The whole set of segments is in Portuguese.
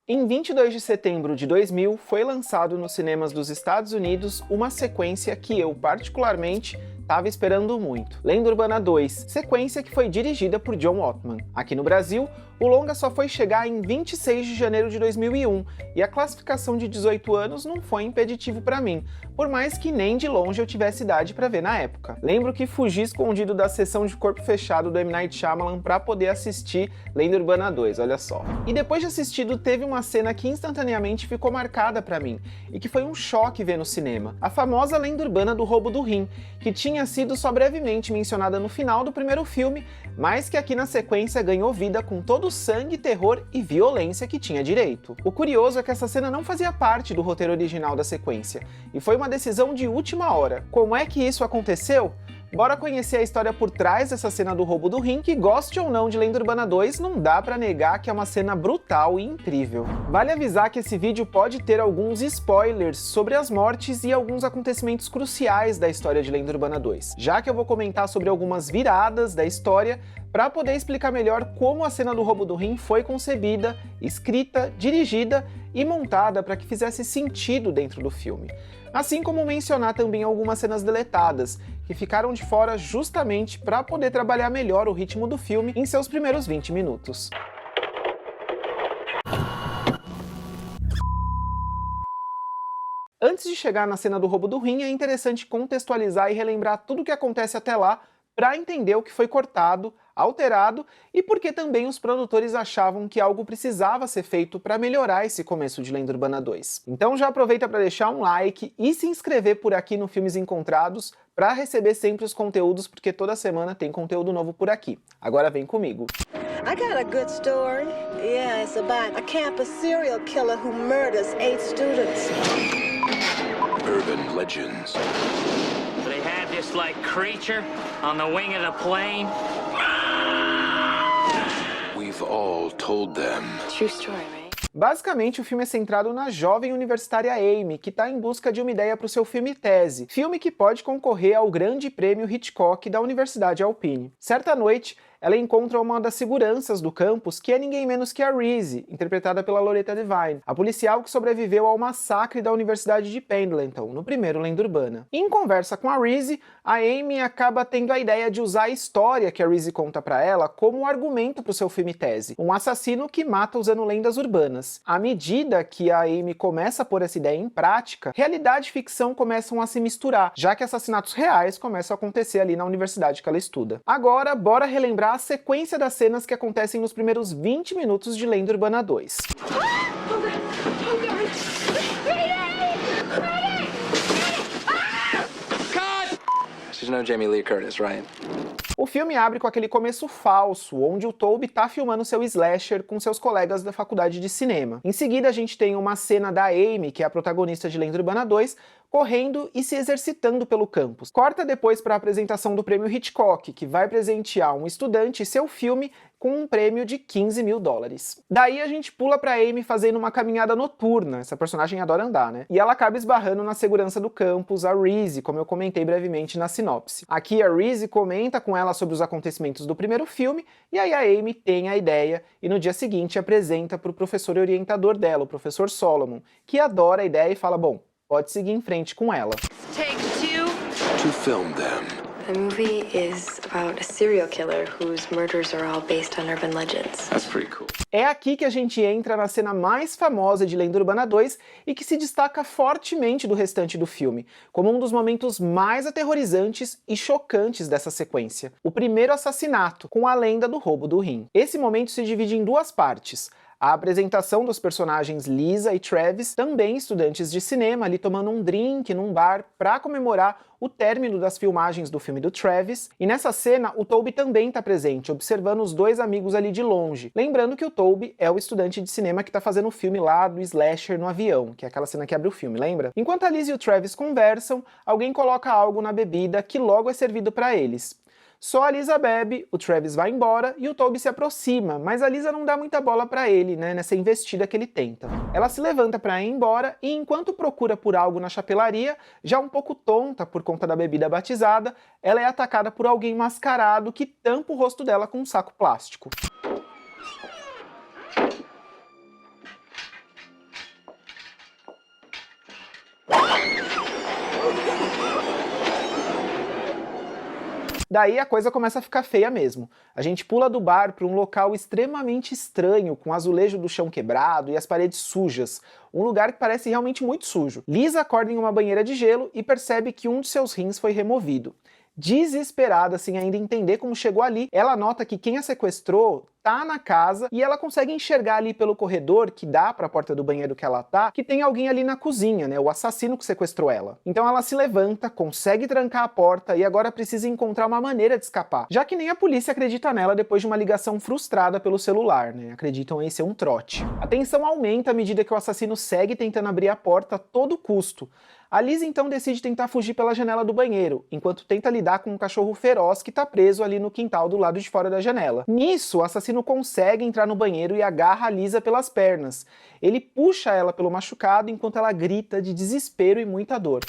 Em 22 de setembro de 2000, foi lançado nos cinemas dos Estados Unidos uma sequência que eu, particularmente, estava esperando muito. Lenda Urbana 2, sequência que foi dirigida por John Ottman. Aqui no Brasil, o longa só foi chegar em 26 de janeiro de 2001, e a classificação de 18 anos não foi impeditivo para mim, por mais que nem de longe eu tivesse idade para ver na época. Lembro que fugi escondido da sessão de corpo fechado do M. Night Shyamalan para poder assistir Lenda Urbana 2, olha só. E depois de assistido, teve uma cena que instantaneamente ficou marcada para mim, e que foi um choque ver no cinema. A famosa lenda urbana do roubo do rim, que tinha sido só brevemente mencionada no final do primeiro filme, mas que aqui na sequência ganhou vida com todo o sangue, terror e violência que tinha direito. O curioso é que essa cena não fazia parte do roteiro original da sequência, e foi uma decisão de última hora. Como é que isso aconteceu? Bora conhecer a história por trás dessa cena do roubo do rim, que goste ou não de Lenda Urbana 2, não dá pra negar que é uma cena brutal e incrível. Vale avisar que esse vídeo pode ter alguns spoilers sobre as mortes e alguns acontecimentos cruciais da história de Lenda Urbana 2, já que eu vou comentar sobre algumas viradas da história para poder explicar melhor como a cena do roubo do rim foi concebida, escrita, dirigida e montada para que fizesse sentido dentro do filme. Assim como mencionar também algumas cenas deletadas, que ficaram de fora justamente para poder trabalhar melhor o ritmo do filme em seus primeiros 20 minutos. Antes de chegar na cena do roubo do rim, é interessante contextualizar e relembrar tudo o que acontece até lá para entender o que foi cortado, alterado e por que também os produtores achavam que algo precisava ser feito para melhorar esse começo de Lenda Urbana 2. Então já aproveita para deixar um like e se inscrever por aqui no Filmes Encontrados para receber sempre os conteúdos, porque toda semana tem conteúdo novo por aqui. Agora vem comigo. I got a good story. Yeah, it's about a campus serial killer who murders 8 students. Urban legends. They had this like creature on the wing of the plane. We've all told them. True story, right? Basicamente, o filme é centrado na jovem universitária Amy, que está em busca de uma ideia para o seu filme tese, filme que pode concorrer ao Grande Prêmio Hitchcock da Universidade Alpine. Certa noite, ela encontra uma das seguranças do campus, que é ninguém menos que a Reese, interpretada pela Loretta Devine, a policial que sobreviveu ao massacre da Universidade de Pendleton, no primeiro Lenda Urbana. Em conversa com a Reese, a Amy acaba tendo a ideia de usar a história que a Reese conta para ela como um argumento para o seu filme tese, um assassino que mata usando lendas urbanas. À medida que a Amy começa a pôr essa ideia em prática, realidade e ficção começam a se misturar, já que assassinatos reais começam a acontecer ali na universidade que ela estuda. Agora, bora relembrar a sequência das cenas que acontecem nos primeiros 20 minutos de Lenda Urbana 2. She's no Jamie Lee Curtis, right? O filme abre com aquele começo falso, onde o Toby tá filmando seu slasher com seus colegas da faculdade de cinema. Em seguida a gente tem uma cena da Amy, que é a protagonista de Lenda Urbana 2, correndo e se exercitando pelo campus. Corta depois para a apresentação do prêmio Hitchcock, que vai presentear um estudante seu filme com um prêmio de 15 mil dólares. Daí a gente pula pra Amy fazendo uma caminhada noturna, essa personagem adora andar, né? E ela acaba esbarrando na segurança do campus, a Reese, como eu comentei brevemente na sinopse. Aqui a Reese comenta com ela sobre os acontecimentos do primeiro filme, e aí a Amy tem a ideia e no dia seguinte apresenta para o professor orientador dela, o professor Solomon, que adora a ideia e fala, bom, pode seguir em frente com ela. Take 2. To film them. The movie is about a serial killer whose murders are all based on urban legends. That's pretty cool. É aqui que a gente entra na cena mais famosa de Lenda Urbana 2 e que se destaca fortemente do restante do filme, como um dos momentos mais aterrorizantes e chocantes dessa sequência. O primeiro assassinato, com a lenda do roubo do rim. Esse momento se divide em duas partes. A apresentação dos personagens Lisa e Travis, também estudantes de cinema, ali tomando um drink num bar para comemorar o término das filmagens do filme do Travis, e nessa cena o Toby também está presente, observando os dois amigos ali de longe. Lembrando que o Toby é o estudante de cinema que está fazendo o filme lá do slasher no avião, que é aquela cena que abre o filme, lembra? Enquanto a Lisa e o Travis conversam, alguém coloca algo na bebida que logo é servido para eles. Só a Lisa bebe, o Travis vai embora e o Toby se aproxima, mas a Lisa não dá muita bola pra ele, né, nessa investida que ele tenta. Ela se levanta pra ir embora e enquanto procura por algo na chapelaria, já um pouco tonta por conta da bebida batizada, ela é atacada por alguém mascarado que tampa o rosto dela com um saco plástico. Daí a coisa começa a ficar feia mesmo. A gente pula do bar para um local extremamente estranho, com azulejo do chão quebrado e as paredes sujas. Um lugar que parece realmente muito sujo. Lisa acorda em uma banheira de gelo e percebe que um de seus rins foi removido. Desesperada, sem ainda entender como chegou ali, ela nota que quem a sequestrou tá na casa e ela consegue enxergar ali pelo corredor que dá para a porta do banheiro que ela tá, que tem alguém ali na cozinha, né, o assassino que sequestrou ela. Então ela se levanta, consegue trancar a porta e agora precisa encontrar uma maneira de escapar, já que nem a polícia acredita nela depois de uma ligação frustrada pelo celular, né, acreditam em ser um trote. A tensão aumenta à medida que o assassino segue tentando abrir a porta a todo custo. A Lisa então decide tentar fugir pela janela do banheiro, enquanto tenta lidar com um cachorro feroz que tá preso ali no quintal do lado de fora da janela. Nisso, o assassino consegue entrar no banheiro e agarra a Lisa pelas pernas. Ele puxa ela pelo machucado enquanto ela grita de desespero e muita dor.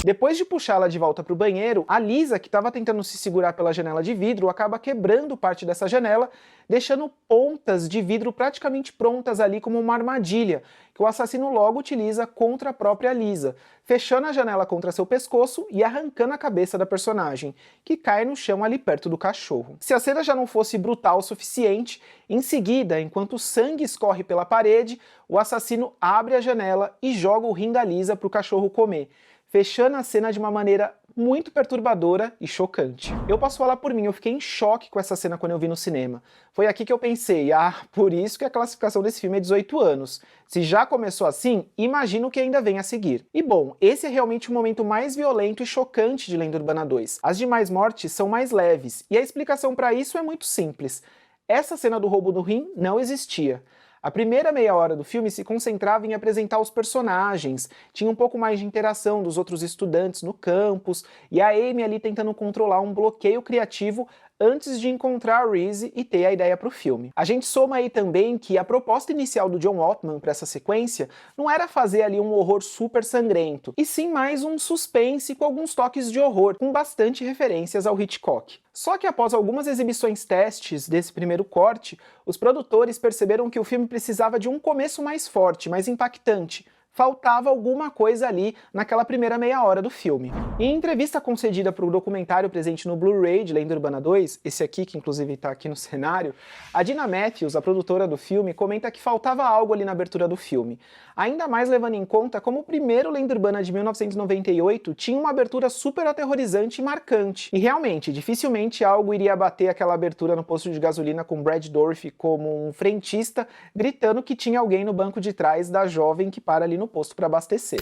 Depois de puxá-la de volta para o banheiro, a Lisa, que estava tentando se segurar pela janela de vidro, acaba quebrando parte dessa janela, deixando pontas de vidro praticamente prontas ali como uma armadilha, que o assassino logo utiliza contra a própria Lisa, fechando a janela contra seu pescoço e arrancando a cabeça da personagem, que cai no chão ali perto do cachorro. Se a cena já não fosse brutal o suficiente, em seguida, enquanto o sangue escorre pela parede, o assassino abre a janela e joga o rim da Lisa para o cachorro comer, fechando a cena de uma maneira muito perturbadora e chocante. Eu posso falar por mim, eu fiquei em choque com essa cena quando eu vi no cinema. Foi aqui que eu pensei, por isso que a classificação desse filme é 18 anos. Se já começou assim, imagino o que ainda vem a seguir. E bom, esse é realmente o momento mais violento e chocante de Lenda Urbana 2. As demais mortes são mais leves, e a explicação para isso é muito simples. Essa cena do roubo do rim não existia. A primeira meia hora do filme se concentrava em apresentar os personagens, tinha um pouco mais de interação dos outros estudantes no campus, e a Amy ali tentando controlar um bloqueio criativo antes de encontrar a Reese e ter a ideia para o filme. A gente soma aí também que a proposta inicial do John Ottman para essa sequência não era fazer ali um horror super sangrento, e sim mais um suspense com alguns toques de horror, com bastante referências ao Hitchcock. Só que após algumas exibições testes desse primeiro corte, os produtores perceberam que o filme precisava de um começo mais forte, mais impactante. Faltava alguma coisa ali naquela primeira meia hora do filme. Em entrevista concedida para o documentário presente no Blu-ray de Lenda Urbana 2, esse aqui que inclusive está aqui no cenário, a Dina Matthews, a produtora do filme, comenta que faltava algo ali na abertura do filme. Ainda mais levando em conta como o primeiro Lenda Urbana de 1998 tinha uma abertura super aterrorizante e marcante. E realmente, dificilmente algo iria bater aquela abertura no posto de gasolina com Brad Dourif como um frentista gritando que tinha alguém no banco de trás da jovem que para ali no posto para abastecer.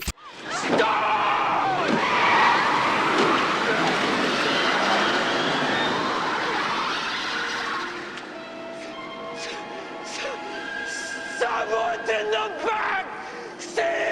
Someone's in the back seat!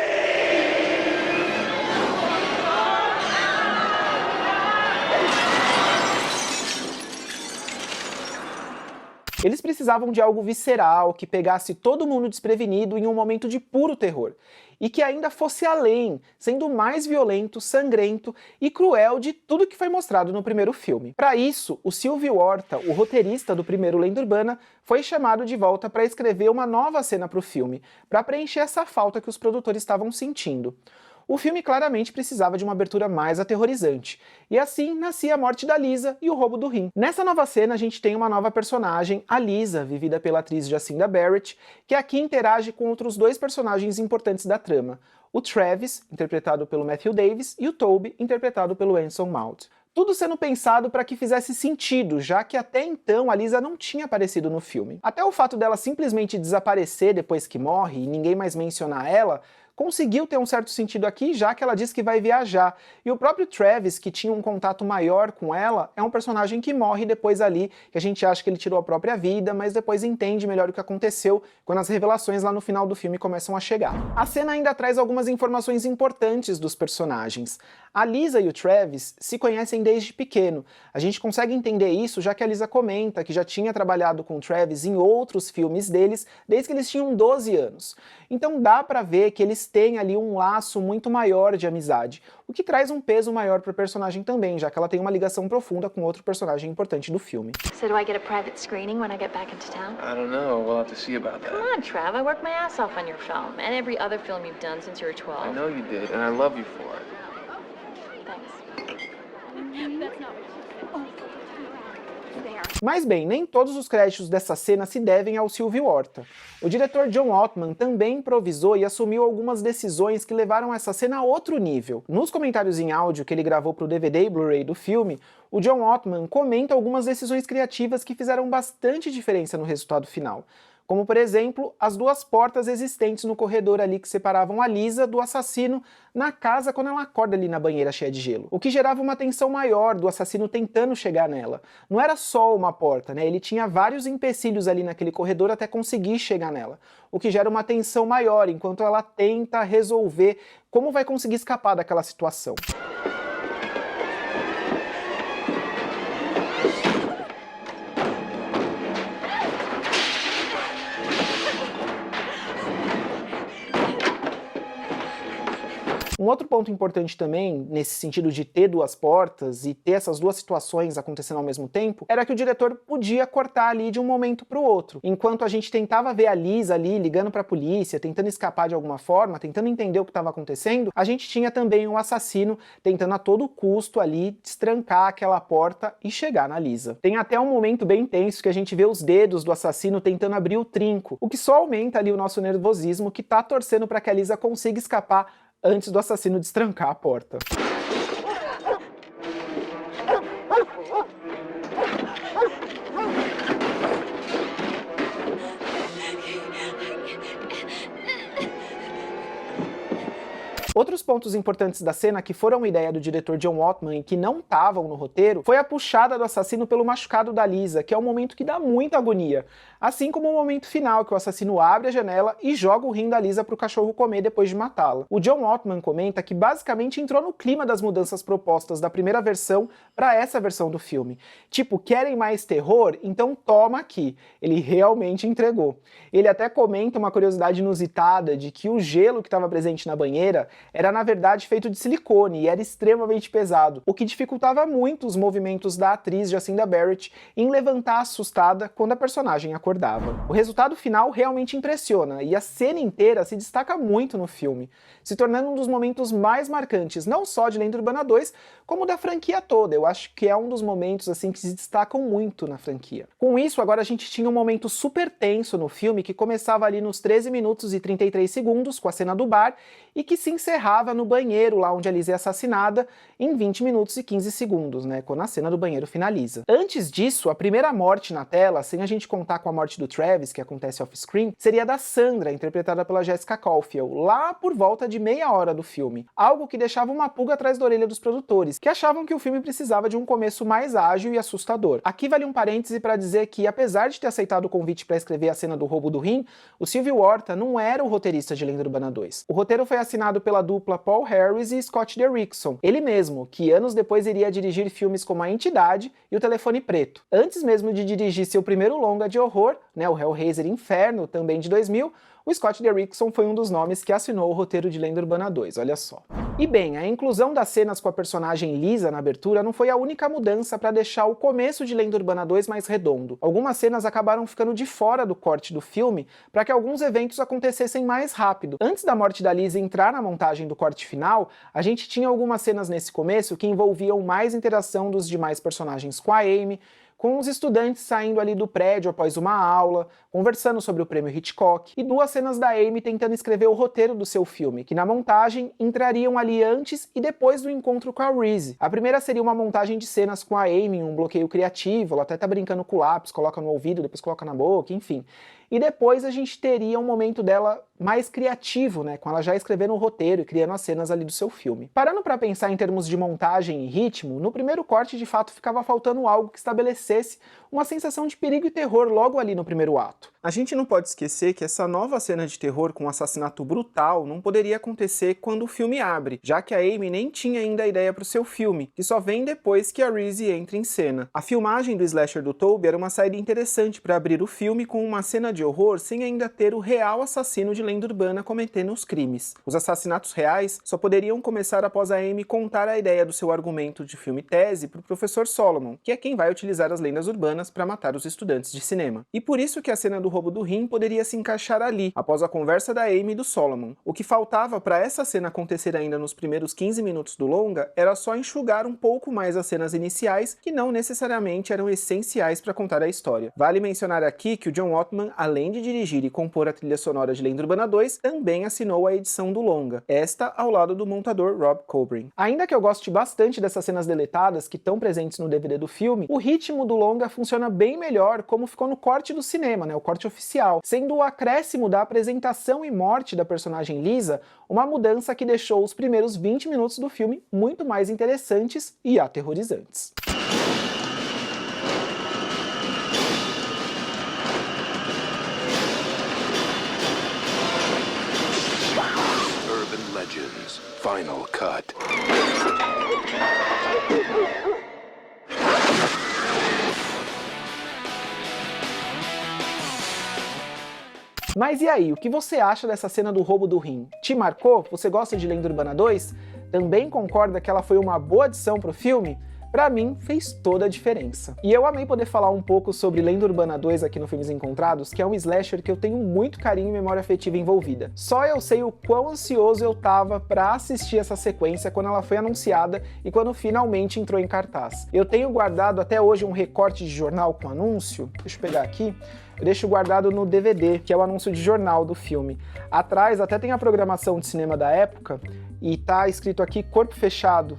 Eles precisavam de algo visceral, que pegasse todo mundo desprevenido em um momento de puro terror. E que ainda fosse além, sendo mais violento, sangrento e cruel de tudo que foi mostrado no primeiro filme. Para isso, o Silvio Horta, o roteirista do primeiro Lenda Urbana, foi chamado de volta para escrever uma nova cena para o filme, para preencher essa falta que os produtores estavam sentindo. O filme claramente precisava de uma abertura mais aterrorizante, e assim nascia a morte da Lisa e o roubo do rim. Nessa nova cena a gente tem uma nova personagem, a Lisa, vivida pela atriz Jacinda Barrett, que aqui interage com outros dois personagens importantes da trama, o Travis, interpretado pelo Matthew Davis, e o Toby, interpretado pelo Anson Mount. Tudo sendo pensado para que fizesse sentido, já que até então a Lisa não tinha aparecido no filme. Até o fato dela simplesmente desaparecer depois que morre e ninguém mais mencionar ela, conseguiu ter um certo sentido aqui, já que ela diz que vai viajar. E o próprio Travis, que tinha um contato maior com ela, é um personagem que morre depois ali, que a gente acha que ele tirou a própria vida, mas depois entende melhor o que aconteceu quando as revelações lá no final do filme começam a chegar. A cena ainda traz algumas informações importantes dos personagens. A Lisa e o Travis se conhecem desde pequeno. A gente consegue entender isso já que a Lisa comenta que já tinha trabalhado com o Travis em outros filmes deles desde que eles tinham 12 anos. Então dá pra ver que eles eles têm ali um laço muito maior de amizade, o que traz um peso maior para a personagem também, já que ela tem uma ligação profunda com outro personagem importante do filme. So do I get a private screening when I get back into town? I don't know. We'll have to see about that. Come on, Trav. I worked my ass off on your film and every other film you've done since you were 12. I know you did, and I love you for it. Thanks. Mas bem, nem todos os créditos dessa cena se devem ao Sylvie Horta. O diretor John Ottman também improvisou e assumiu algumas decisões que levaram essa cena a outro nível. Nos comentários em áudio que ele gravou para o DVD e Blu-ray do filme, o John Ottman comenta algumas decisões criativas que fizeram bastante diferença no resultado final. Como, por exemplo, as duas portas existentes no corredor ali que separavam a Lisa do assassino na casa quando ela acorda ali na banheira cheia de gelo. O que gerava uma tensão maior do assassino tentando chegar nela. Não era só uma porta, né? Ele tinha vários empecilhos ali naquele corredor até conseguir chegar nela. O que gera uma tensão maior enquanto ela tenta resolver como vai conseguir escapar daquela situação. Um outro ponto importante também, nesse sentido de ter duas portas e ter essas duas situações acontecendo ao mesmo tempo, era que o diretor podia cortar ali de um momento para o outro. Enquanto a gente tentava ver a Lisa ali ligando para a polícia, tentando escapar de alguma forma, tentando entender o que estava acontecendo, a gente tinha também um assassino tentando a todo custo ali destrancar aquela porta e chegar na Lisa. Tem até um momento bem tenso que a gente vê os dedos do assassino tentando abrir o trinco, o que só aumenta ali o nosso nervosismo que tá torcendo para que a Lisa consiga escapar antes do assassino destrancar a porta. Outros pontos importantes da cena que foram ideia do diretor John Ottman e que não estavam no roteiro foi a puxada do assassino pelo machucado da Lisa, que é um momento que dá muita agonia. Assim como o momento final, que o assassino abre a janela e joga o rim da Lisa pro cachorro comer depois de matá-la. O John Ottman comenta que basicamente entrou no clima das mudanças propostas da primeira versão para essa versão do filme. Tipo, querem mais terror? Então toma aqui. Ele realmente entregou. Ele até comenta uma curiosidade inusitada de que o gelo que estava presente na banheira era na verdade feito de silicone e era extremamente pesado, o que dificultava muito os movimentos da atriz Jacinda Barrett em levantar assustada quando a personagem acordava. O resultado final realmente impressiona e a cena inteira se destaca muito no filme, se tornando um dos momentos mais marcantes, não só de Lenda Urbana 2, como da franquia toda. Eu acho que é um dos momentos assim que se destacam muito na franquia. Com isso, agora a gente tinha um momento super tenso no filme que começava ali nos 13 minutos e 33 segundos com a cena do bar e que se encerrava no banheiro, lá onde a Lisa é assassinada, em 20 minutos e 15 segundos, né, quando a cena do banheiro finaliza. Antes disso, a primeira morte na tela, sem a gente contar com a morte do Travis, que acontece off-screen, seria da Sandra, interpretada pela Jessica Caulfield, lá por volta de meia hora do filme. Algo que deixava uma pulga atrás da orelha dos produtores, que achavam que o filme precisava de um começo mais ágil e assustador. Aqui vale um parêntese para dizer que, apesar de ter aceitado o convite para escrever a cena do roubo do rim, o Sylvie Horta não era o roteirista de Lenda Urbana 2. O roteiro foi assinado pela dupla Paul Harris e Scott Derrickson, ele mesmo, que anos depois iria dirigir filmes como A Entidade e O Telefone Preto. Antes mesmo de dirigir seu primeiro longa de horror, né, o Hellraiser Inferno, também de 2000, o Scott Derrickson foi um dos nomes que assinou o roteiro de Lenda Urbana 2, olha só. E bem, a inclusão das cenas com a personagem Lisa na abertura não foi a única mudança para deixar o começo de Lenda Urbana 2 mais redondo. Algumas cenas acabaram ficando de fora do corte do filme para que alguns eventos acontecessem mais rápido. Antes da morte da Lisa entrar na montagem do corte final, a gente tinha algumas cenas nesse começo que envolviam mais interação dos demais personagens com a Amy, com os estudantes saindo ali do prédio após uma aula, conversando sobre o prêmio Hitchcock, e duas cenas da Amy tentando escrever o roteiro do seu filme, que na montagem entrariam ali antes e depois do encontro com a Reese. A primeira seria uma montagem de cenas com a Amy, um bloqueio criativo, ela até tá brincando com o lápis, coloca no ouvido, depois coloca na boca, enfim. E depois a gente teria um momento dela mais criativo, né, com ela já escrevendo o roteiro e criando as cenas ali do seu filme. Parando para pensar em termos de montagem e ritmo, no primeiro corte de fato ficava faltando algo que estabelecesse uma sensação de perigo e terror logo ali no primeiro ato. A gente não pode esquecer que essa nova cena de terror com um assassinato brutal não poderia acontecer quando o filme abre, já que a Amy nem tinha ainda a ideia para o seu filme, que só vem depois que a Reese entra em cena. A filmagem do slasher do Tobe era uma saída interessante para abrir o filme com uma cena de horror sem ainda ter o real assassino de lenda urbana cometendo os crimes. Os assassinatos reais só poderiam começar após a Amy contar a ideia do seu argumento de filme tese para o professor Solomon, que é quem vai utilizar as lendas urbanas para matar os estudantes de cinema. E por isso que a cena do roubo do rim poderia se encaixar ali, após a conversa da Amy e do Solomon. O que faltava para essa cena acontecer ainda nos primeiros 15 minutos do longa era só enxugar um pouco mais as cenas iniciais, que não necessariamente eram essenciais para contar a história. Vale mencionar aqui que o John Ottman, além de dirigir e compor a trilha sonora de Lenda Urbana 2, também assinou a edição do longa, esta ao lado do montador Rob Cobrin. Ainda que eu goste bastante dessas cenas deletadas que estão presentes no DVD do filme, o ritmo do longa funciona bem melhor como ficou no corte do cinema, o corte oficial, sendo o acréscimo da apresentação e morte da personagem Lisa uma mudança que deixou os primeiros 20 minutos do filme muito mais interessantes e aterrorizantes. Urban Legends Final Cut. Mas e aí, o que você acha dessa cena do roubo do rim? Te marcou? Você gosta de Lenda Urbana 2? Também concorda que ela foi uma boa adição pro filme? Pra mim, fez toda a diferença. E eu amei poder falar um pouco sobre Lenda Urbana 2 aqui no Filmes Encontrados, que é um slasher que eu tenho muito carinho e memória afetiva envolvida. Só eu sei o quão ansioso eu tava pra assistir essa sequência quando ela foi anunciada e quando finalmente entrou em cartaz. Eu tenho guardado até hoje um recorte de jornal com anúncio, deixa eu pegar aqui, eu deixo guardado no DVD, que é o anúncio de jornal do filme. Atrás até tem a programação de cinema da época, e tá escrito aqui Corpo Fechado.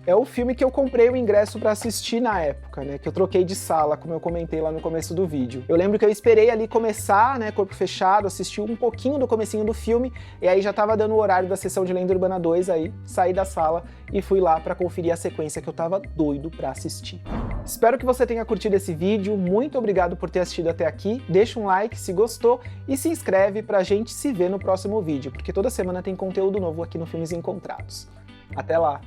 É o filme que eu comprei o ingresso para assistir na época, que eu troquei de sala, como eu comentei lá no começo do vídeo. Eu lembro que eu esperei ali começar, Corpo Fechado, assisti um pouquinho do comecinho do filme, e aí já tava dando o horário da sessão de Lenda Urbana 2, aí saí da sala e fui lá para conferir a sequência que eu tava doido para assistir. Espero que você tenha curtido esse vídeo, muito obrigado por ter assistido até aqui, deixa um like se gostou e se inscreve pra gente se ver no próximo vídeo, porque toda semana tem conteúdo novo aqui no Filmes Encontrados. Até lá!